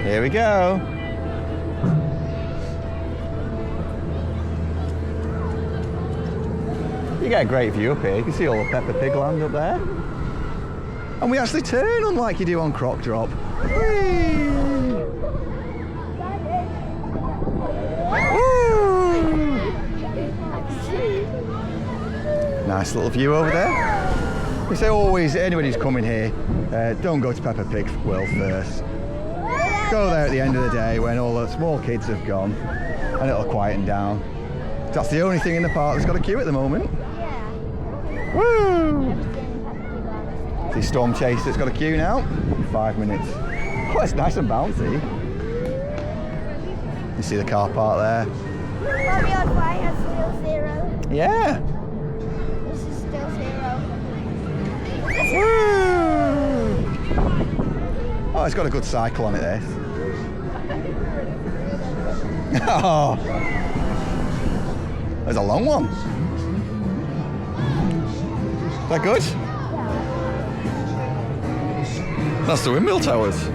Here we go. You get a great view up here. You can see all the Peppa Pig land up there. And we actually turn unlike you do on Croc Drop. Whee! Woo! Nice little view over there. We say always, anybody who's coming here, don't go to Peppa Pig World first. Go there at the end of the day when all the small kids have gone and it'll quieten down. That's the only thing in the park that's got a queue at the moment. Woo! See Storm Chaser's got a queue now. 5 minutes. Oh, it's nice and bouncy. You see the car park there. Mommy on fire, still 0. Yeah. This is still 0. Woo! Oh, it's got a good cycle on it, this. Oh, there's a long one. Is that good? That's the Windmill Towers.